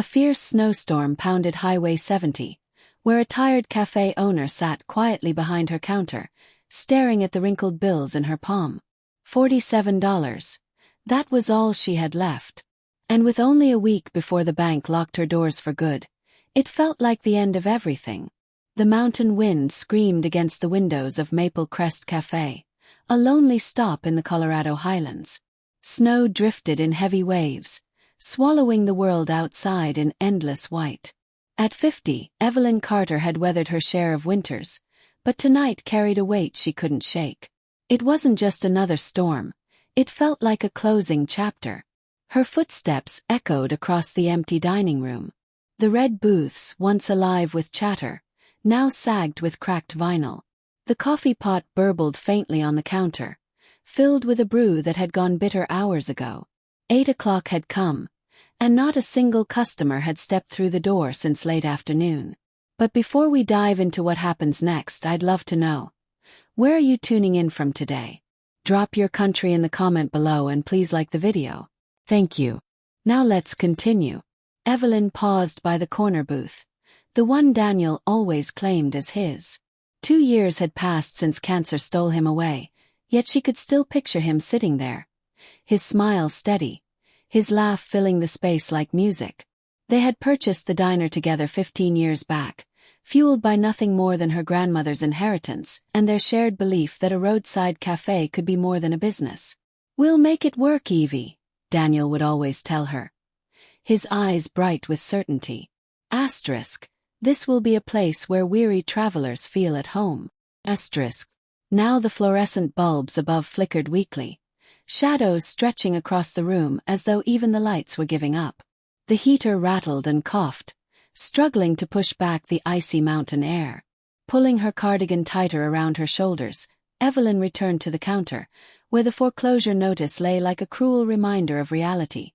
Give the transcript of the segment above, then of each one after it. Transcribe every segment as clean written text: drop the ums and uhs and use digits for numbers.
A fierce snowstorm pounded Highway 70, where a tired cafe owner sat quietly behind her counter, staring at the wrinkled bills in her palm. $47. That was all she had left. And with only a week before the bank locked her doors for good, it felt like the end of everything. The mountain wind screamed against the windows of Maple Crest Cafe, a lonely stop in the Colorado Highlands. Snow drifted in heavy waves, swallowing the world outside in endless white. At 50, Evelyn Carter had weathered her share of winters, but tonight carried a weight she couldn't shake. It wasn't just another storm, it felt like a closing chapter. Her footsteps echoed across the empty dining room. The red booths, once alive with chatter, now sagged with cracked vinyl. The coffee pot burbled faintly on the counter, filled with a brew that had gone bitter hours ago. 8 o'clock had come, and not a single customer had stepped through the door since late afternoon. But before we dive into what happens next, I'd love to know, where are you tuning in from today? Drop your country in the comment below and please like the video. Thank you. Now let's continue. Evelyn paused by the corner booth, the one Daniel always claimed as his. 2 years had passed since cancer stole him away, yet she could still picture him sitting there. His smile steady, his laugh filling the space like music. They had purchased the diner together 15 years back, fueled by nothing more than her grandmother's inheritance and their shared belief that a roadside cafe could be more than a business. "We'll make it work, Evie," Daniel would always tell her, his eyes bright with certainty. Asterisk, this will be a place where weary travelers feel at home. Asterisk. Now the fluorescent bulbs above flickered weakly, shadows stretching across the room as though even the lights were giving up. The heater rattled and coughed, struggling to push back the icy mountain air. Pulling her cardigan tighter around her shoulders, Evelyn returned to the counter, where the foreclosure notice lay like a cruel reminder of reality,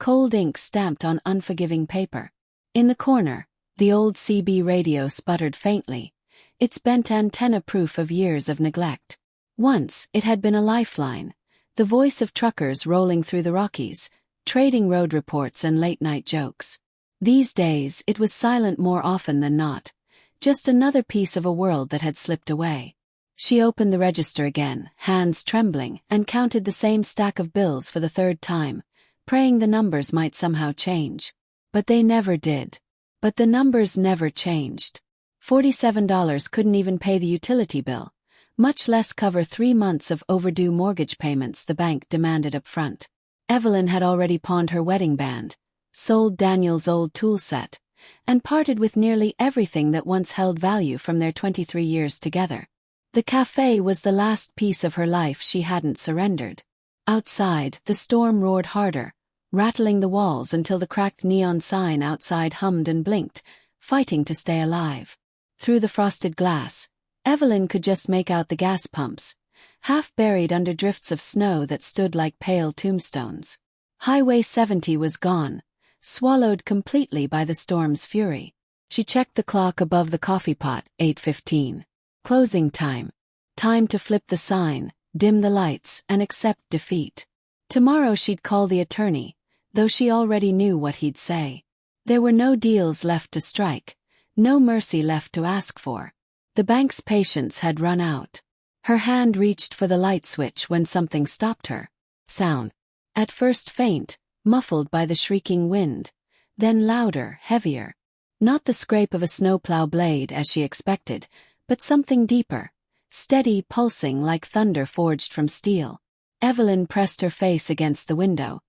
cold ink stamped on unforgiving paper. In the corner, the old CB radio sputtered faintly, its bent antenna proof of years of neglect. Once, it had been a lifeline, the voice of truckers rolling through the Rockies, trading road reports and late-night jokes. These days, it was silent more often than not, just another piece of a world that had slipped away. She opened the register again, hands trembling, and counted the same stack of bills for the third time, praying the numbers might somehow change. But they never did. But the numbers never changed. $47 couldn't even pay the utility bill, much less cover 3 months of overdue mortgage payments the bank demanded up front. Evelyn had already pawned her wedding band, sold Daniel's old tool set, and parted with nearly everything that once held value from their 23 years together. The cafe was the last piece of her life she hadn't surrendered. Outside, the storm roared harder, rattling the walls until the cracked neon sign outside hummed and blinked, fighting to stay alive. Through the frosted glass, Evelyn could just make out the gas pumps, half buried under drifts of snow that stood like pale tombstones. Highway 70 was gone, swallowed completely by the storm's fury. She checked the clock above the coffee pot, 8:15. Closing time. Time to flip the sign, dim the lights, and accept defeat. Tomorrow she'd call the attorney, though she already knew what he'd say. There were no deals left to strike, no mercy left to ask for. The bank's patience had run out. Her hand reached for the light switch when something stopped her. Sound. At first faint, muffled by the shrieking wind, then louder, heavier. Not the scrape of a snowplow blade as she expected, but something deeper, steady, pulsing like thunder forged from steel. Evelyn pressed her face against the window,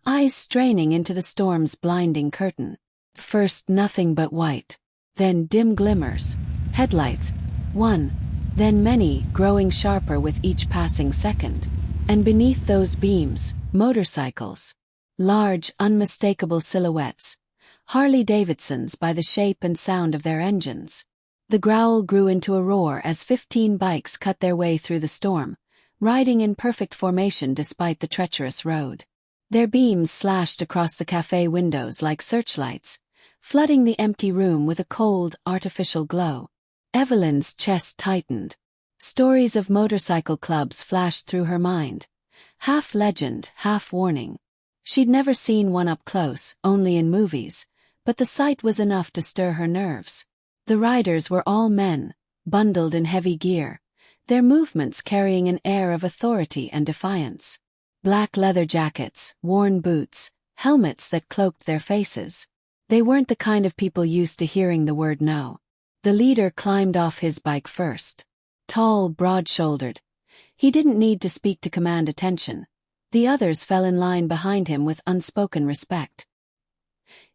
eyes straining into the storm's blinding curtain. First nothing but white, then dim glimmers, headlights, one, then many, growing sharper with each passing second. And beneath those beams, motorcycles. Large, unmistakable silhouettes, Harley-Davidsons by the shape and sound of their engines. The growl grew into a roar as 15 bikes cut their way through the storm, riding in perfect formation despite the treacherous road. Their beams slashed across the cafe windows like searchlights, flooding the empty room with a cold, artificial glow. Evelyn's chest tightened. Stories of motorcycle clubs flashed through her mind, half legend, half warning. She'd never seen one up close, only in movies, but the sight was enough to stir her nerves. The riders were all men, bundled in heavy gear, their movements carrying an air of authority and defiance. Black leather jackets, worn boots, helmets that cloaked their faces. They weren't the kind of people used to hearing the word no. The leader climbed off his bike first. Tall, broad-shouldered. He didn't need to speak to command attention. The others fell in line behind him with unspoken respect.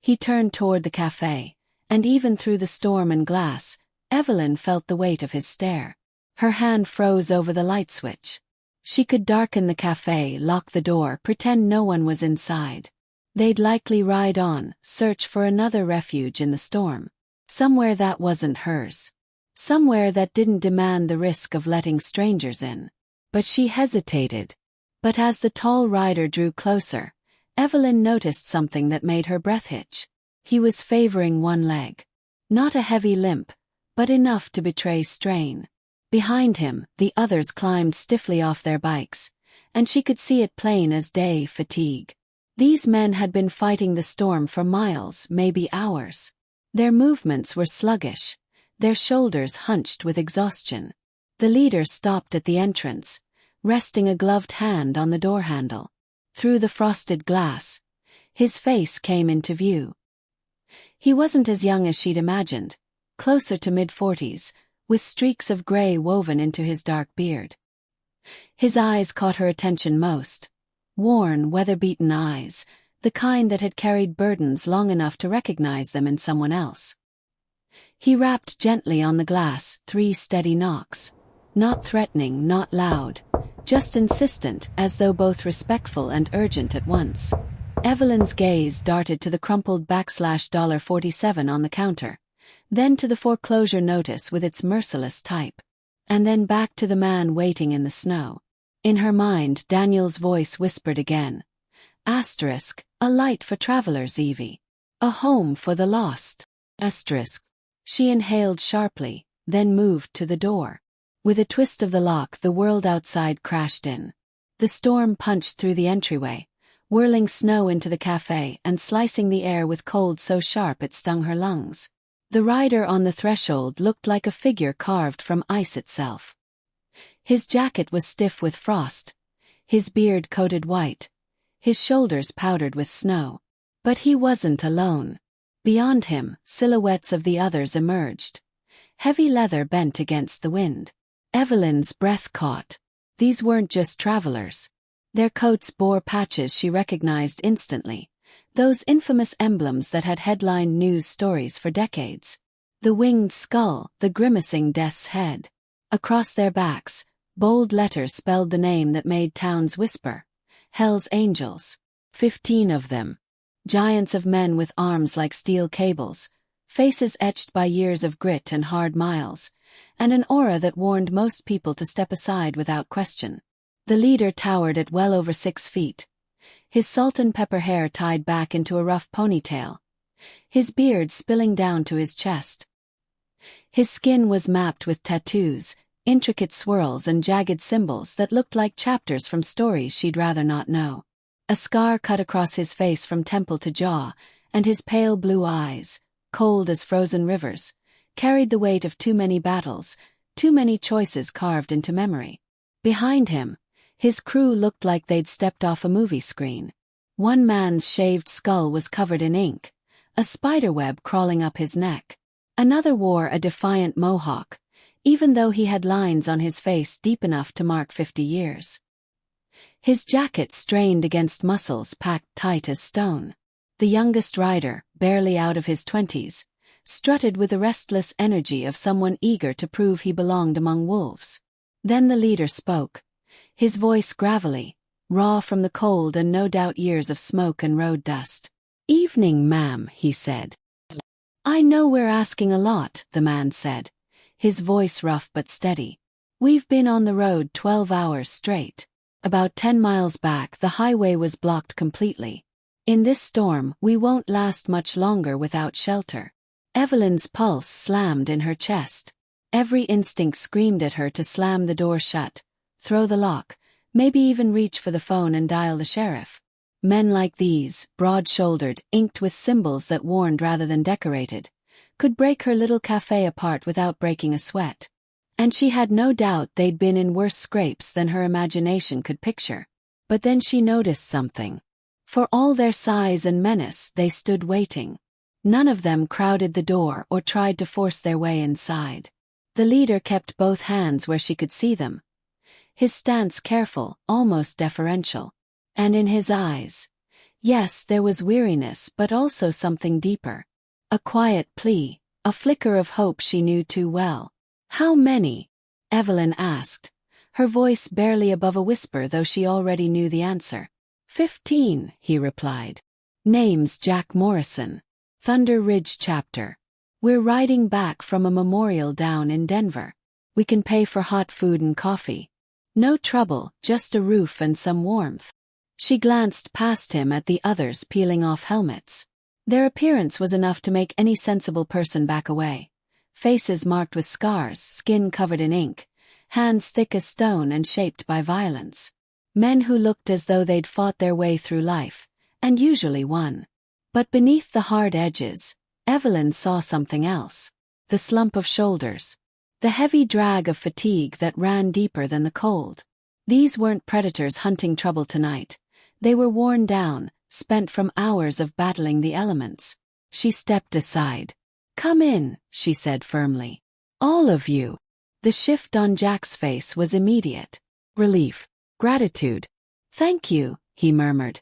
He turned toward the cafe, and even through the storm and glass, Evelyn felt the weight of his stare. Her hand froze over the light switch. She could darken the cafe, lock the door, pretend no one was inside. They'd likely ride on, search for another refuge in the storm. Somewhere that wasn't hers. Somewhere that didn't demand the risk of letting strangers in. But she hesitated. But as the tall rider drew closer, Evelyn noticed something that made her breath hitch. He was favoring one leg. Not a heavy limp, but enough to betray strain. Behind him, the others climbed stiffly off their bikes, and she could see it plain as day: fatigue. These men had been fighting the storm for miles, maybe hours. Their movements were sluggish, their shoulders hunched with exhaustion. The leader stopped at the entrance, resting a gloved hand on the door handle. Through the frosted glass, his face came into view. He wasn't as young as she'd imagined, closer to mid-40s, with streaks of gray woven into his dark beard. His eyes caught her attention most. Worn, weather-beaten eyes, the kind that had carried burdens long enough to recognize them in someone else. He rapped gently on the glass, 3 steady knocks. Not threatening, not loud, just insistent, as though both respectful and urgent at once. Evelyn's gaze darted to the crumpled $47 on the counter, then to the foreclosure notice with its merciless type, and then back to the man waiting in the snow. In her mind, Daniel's voice whispered again. Asterisk, a light for travelers, Evie. A home for the lost. Asterisk. She inhaled sharply, then moved to the door. With a twist of the lock, the world outside crashed in. The storm punched through the entryway, whirling snow into the cafe and slicing the air with cold so sharp it stung her lungs. The rider on the threshold looked like a figure carved from ice itself. His jacket was stiff with frost, his beard coated white, his shoulders powdered with snow. But he wasn't alone. Beyond him, silhouettes of the others emerged. Heavy leather bent against the wind. Evelyn's breath caught. These weren't just travelers. Their coats bore patches she recognized instantly. Those infamous emblems that had headlined news stories for decades. The winged skull, the grimacing death's head. Across their backs, bold letters spelled the name that made towns whisper. Hell's Angels. 15 of them. Giants of men with arms like steel cables, faces etched by years of grit and hard miles, and an aura that warned most people to step aside without question. The leader towered at well over 6 feet. His salt and pepper hair tied back into a rough ponytail, his beard spilling down to his chest. His skin was mapped with tattoos, intricate swirls and jagged symbols that looked like chapters from stories she'd rather not know. A scar cut across his face from temple to jaw, and his pale blue eyes, cold as frozen rivers, carried the weight of too many battles, too many choices carved into memory. Behind him, his crew looked like they'd stepped off a movie screen. One man's shaved skull was covered in ink, a spiderweb crawling up his neck. Another wore a defiant mohawk, even though he had lines on his face deep enough to mark 50 years. His jacket strained against muscles packed tight as stone. The youngest rider, barely out of his 20s, strutted with the restless energy of someone eager to prove he belonged among wolves. Then the leader spoke. His voice gravelly, raw from the cold and no doubt years of smoke and road dust. "Evening, ma'am," he said. "I know we're asking a lot," the man said, his voice rough but steady. "We've been on the road 12 hours straight. About 10 miles back, the highway was blocked completely. In this storm, we won't last much longer without shelter." Evelyn's pulse slammed in her chest. Every instinct screamed at her to slam the door shut, throw the lock, maybe even reach for the phone and dial the sheriff. Men like these, broad-shouldered, inked with symbols that warned rather than decorated, could break her little cafe apart without breaking a sweat. And she had no doubt they'd been in worse scrapes than her imagination could picture. But then she noticed something. For all their size and menace, they stood waiting. None of them crowded the door or tried to force their way inside. The leader kept both hands where she could see them, his stance careful, almost deferential. And in his eyes, yes, there was weariness but also something deeper. A quiet plea, a flicker of hope she knew too well. "How many?" Evelyn asked, her voice barely above a whisper though she already knew the answer. 15, he replied. "Name's Jack Morrison. Thunder Ridge chapter. We're riding back from a memorial down in Denver. We can pay for hot food and coffee. No trouble, just a roof and some warmth." She glanced past him at the others peeling off helmets. Their appearance was enough to make any sensible person back away. Faces marked with scars, skin covered in ink, hands thick as stone and shaped by violence. Men who looked as though they'd fought their way through life, and usually won. But beneath the hard edges, Evelyn saw something else. The slump of shoulders. The heavy drag of fatigue that ran deeper than the cold. These weren't predators hunting trouble tonight. They were worn down, spent from hours of battling the elements. She stepped aside. "Come in," she said firmly. "All of you." The shift on Jack's face was immediate. Relief. Gratitude. "Thank you," he murmured,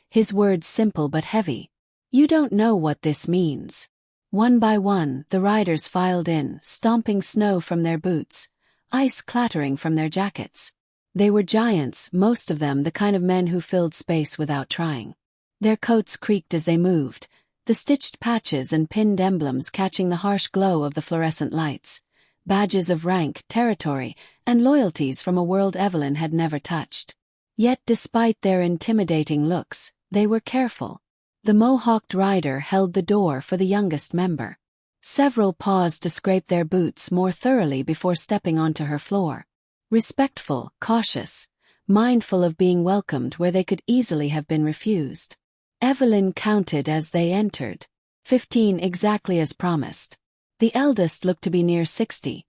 his words simple but heavy. "You don't know what this means." One by one, the riders filed in, stomping snow from their boots, ice clattering from their jackets. They were giants, most of them the kind of men who filled space without trying. Their coats creaked as they moved, the stitched patches and pinned emblems catching the harsh glow of the fluorescent lights, badges of rank, territory, and loyalties from a world Evelyn had never touched. Yet despite their intimidating looks, they were careful. The mohawked rider held the door for the youngest member. Several paused to scrape their boots more thoroughly before stepping onto her floor. Respectful, cautious, mindful of being welcomed where they could easily have been refused. Evelyn counted as they entered. 15 exactly as promised. The eldest looked to be near 60.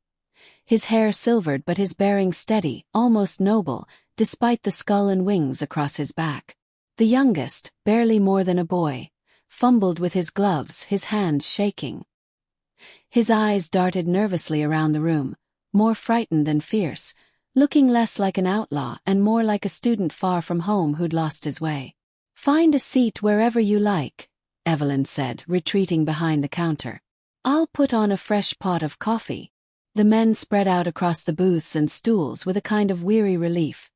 His hair silvered but his bearing steady, almost noble, despite the skull and wings across his back. The youngest, barely more than a boy, fumbled with his gloves, his hands shaking. His eyes darted nervously around the room, more frightened than fierce, looking less like an outlaw and more like a student far from home who'd lost his way. "Find a seat wherever you like," Evelyn said, retreating behind the counter. "I'll put on a fresh pot of coffee." The men spread out across the booths and stools with a kind of weary relief,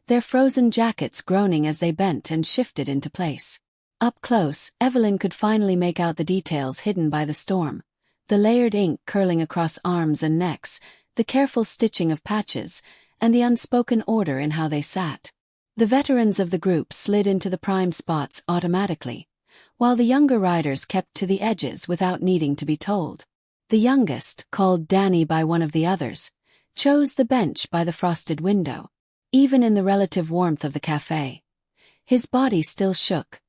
their frozen jackets groaning as they bent and shifted into place. Up close, Evelyn could finally make out the details hidden by the storm, the layered ink curling across arms and necks, the careful stitching of patches, and the unspoken order in how they sat. The veterans of the group slid into the prime spots automatically, while the younger riders kept to the edges without needing to be told. The youngest, called Danny by one of the others, chose the bench by the frosted window. Even in the relative warmth of the cafe, his body still shook,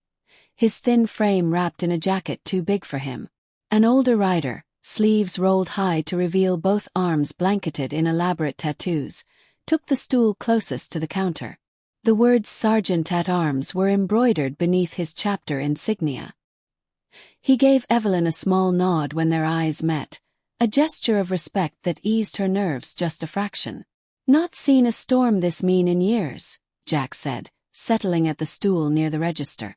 his thin frame wrapped in a jacket too big for him. An older rider, sleeves rolled high to reveal both arms blanketed in elaborate tattoos, took the stool closest to the counter. The words Sergeant at Arms were embroidered beneath his chapter insignia. He gave Evelyn a small nod when their eyes met, a gesture of respect that eased her nerves just a fraction. "Not seen a storm this mean in years," Jack said, settling at the stool near the register.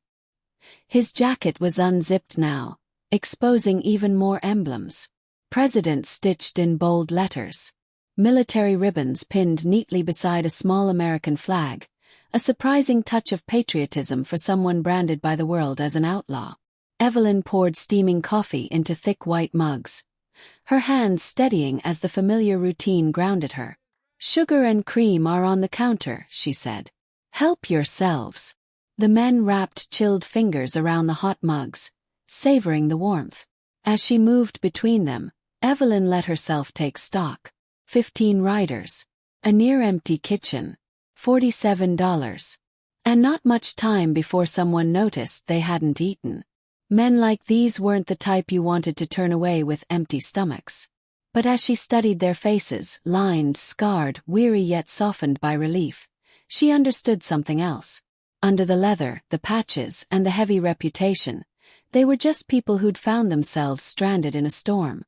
His jacket was unzipped now, exposing even more emblems. President stitched in bold letters. Military ribbons pinned neatly beside a small American flag, a surprising touch of patriotism for someone branded by the world as an outlaw. Evelyn poured steaming coffee into thick white mugs, her hands steadying as the familiar routine grounded her. "Sugar and cream are on the counter," she said. "Help yourselves." The men wrapped chilled fingers around the hot mugs, savoring the warmth. As she moved between them, Evelyn let herself take stock. 15 riders. A near-empty kitchen. $47. And not much time before someone noticed they hadn't eaten. Men like these weren't the type you wanted to turn away with empty stomachs. But as she studied their faces, lined, scarred, weary yet softened by relief, she understood something else. Under the leather, the patches, and the heavy reputation, they were just people who'd found themselves stranded in a storm.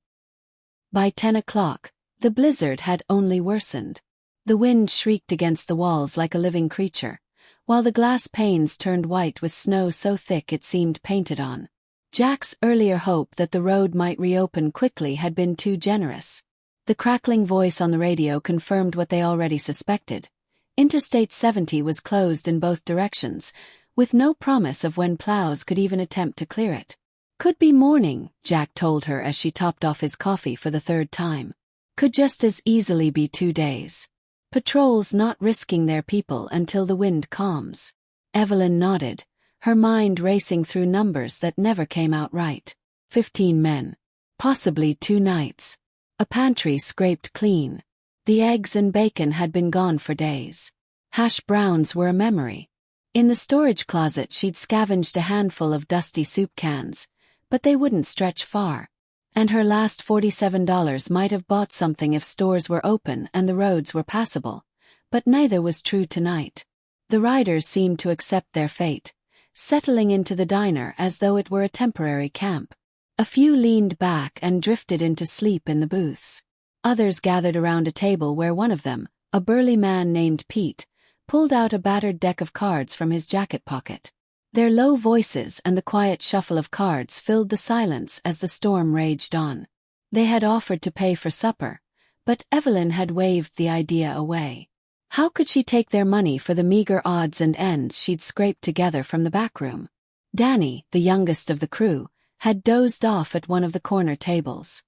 By 10 o'clock, the blizzard had only worsened. The wind shrieked against the walls like a living creature, while the glass panes turned white with snow so thick it seemed painted on. Jack's earlier hope that the road might reopen quickly had been too generous. The crackling voice on the radio confirmed what they already suspected. Interstate 70 was closed in both directions, with no promise of when plows could even attempt to clear it. Could be morning, Jack told her as she topped off his coffee for the third time. Could just as easily be 2 days. Patrols not risking their people until the wind calms. Evelyn nodded, her mind racing through numbers that never came out right. 15 men. Possibly 2 nights. A pantry scraped clean. The eggs and bacon had been gone for days. Hash browns were a memory. In the storage closet she'd scavenged a handful of dusty soup cans, but they wouldn't stretch far. And her last $47 might have bought something if stores were open and the roads were passable, but neither was true tonight. The riders seemed to accept their fate, settling into the diner as though it were a temporary camp. A few leaned back and drifted into sleep in the booths. Others gathered around a table where one of them, a burly man named Pete, pulled out a battered deck of cards from his jacket pocket. Their low voices and the quiet shuffle of cards filled the silence as the storm raged on. They had offered to pay for supper, but Evelyn had waved the idea away. How could she take their money for the meager odds and ends she'd scraped together from the back room? Danny, the youngest of the crew, had dozed off at one of the corner tables.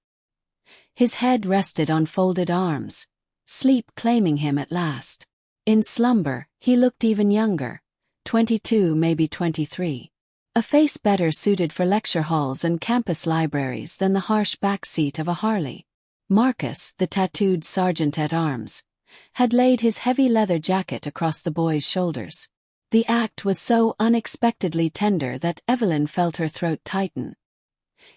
His head rested on folded arms, sleep claiming him at last. In slumber, he looked even younger, 22, maybe 23. A face better suited for lecture halls and campus libraries than the harsh backseat of a Harley. Marcus, the tattooed sergeant-at-arms, had laid his heavy leather jacket across the boy's shoulders. The act was so unexpectedly tender that Evelyn felt her throat tighten.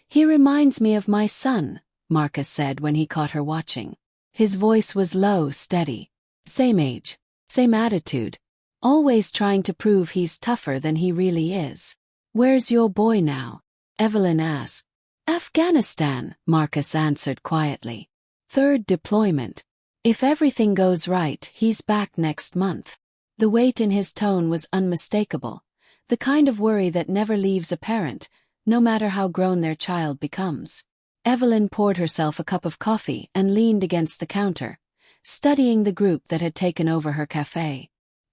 "He reminds me of my son," Marcus said when he caught her watching. His voice was low, steady. "Same age, same attitude. Always trying to prove he's tougher than he really is." "Where's your boy now?" Evelyn asked. "Afghanistan," Marcus answered quietly. "Third deployment. If everything goes right, he's back next month." The weight in his tone was unmistakable, the kind of worry that never leaves a parent, no matter how grown their child becomes. Evelyn poured herself a cup of coffee and leaned against the counter, studying the group that had taken over her cafe.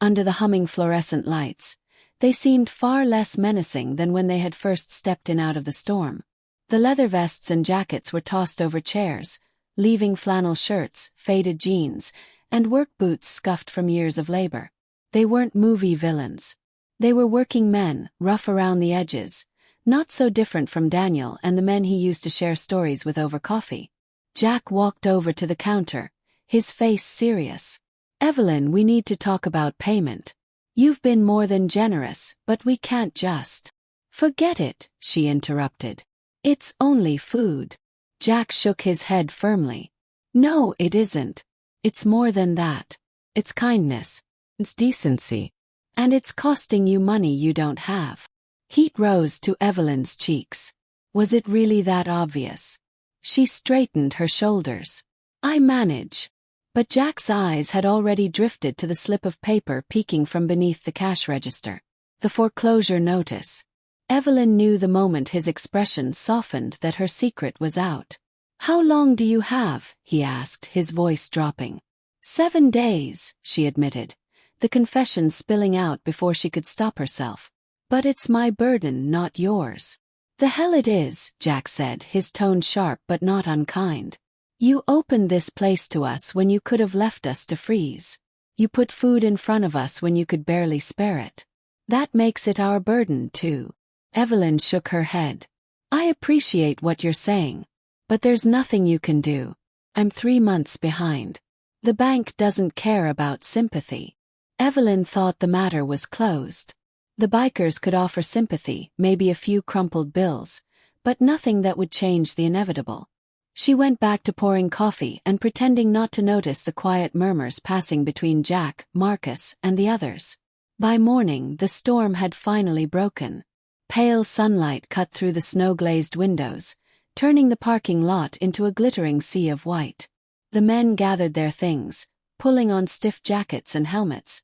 Under the humming fluorescent lights, they seemed far less menacing than when they had first stepped in out of the storm. The leather vests and jackets were tossed over chairs, leaving flannel shirts, faded jeans, and work boots scuffed from years of labor. They weren't movie villains. They were working men, rough around the edges, not so different from Daniel and the men he used to share stories with over coffee. Jack walked over to the counter, his face serious. "Evelyn, we need to talk about payment. You've been more than generous, but we can't just—" "Forget it," she interrupted. "It's only food." Jack shook his head firmly. "No, it isn't. It's more than that. It's kindness. It's decency. And it's costing you money you don't have." Heat rose to Evelyn's cheeks. Was it really that obvious? She straightened her shoulders. "I manage." But Jack's eyes had already drifted to the slip of paper peeking from beneath the cash register. The foreclosure notice. Evelyn knew the moment his expression softened that her secret was out. "How long do you have?" he asked, his voice dropping. 7 days, she admitted, the confession spilling out before she could stop herself. "But it's my burden, not yours." "The hell it is," Jack said, his tone sharp but not unkind. "You opened this place to us when you could have left us to freeze. You put food in front of us when you could barely spare it. That makes it our burden, too." Evelyn shook her head. "I appreciate what you're saying. But there's nothing you can do. I'm 3 months behind. The bank doesn't care about sympathy." Evelyn thought the matter was closed. The bikers could offer sympathy, maybe a few crumpled bills, but nothing that would change the inevitable. She went back to pouring coffee and pretending not to notice the quiet murmurs passing between Jack, Marcus, and the others. By morning, the storm had finally broken. Pale sunlight cut through the snow-glazed windows, turning the parking lot into a glittering sea of white. The men gathered their things, pulling on stiff jackets and helmets,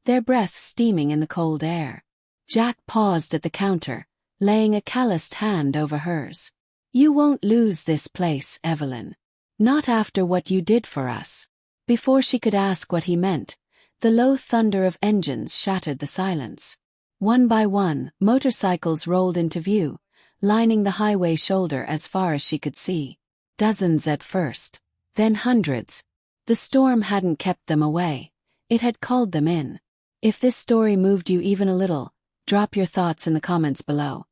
their breath steaming in the cold air. Jack paused at the counter, laying a calloused hand over hers. "You won't lose this place, Evelyn. Not after what you did for us." Before she could ask what he meant, the low thunder of engines shattered the silence. One by one, motorcycles rolled into view, lining the highway shoulder as far as she could see. Dozens at first, then hundreds. The storm hadn't kept them away. It had called them in. If this story moved you even a little, drop your thoughts in the comments below.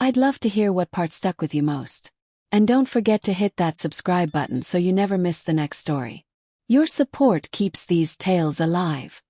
I'd love to hear what part stuck with you most. And don't forget to hit that subscribe button so you never miss the next story. Your support keeps these tales alive.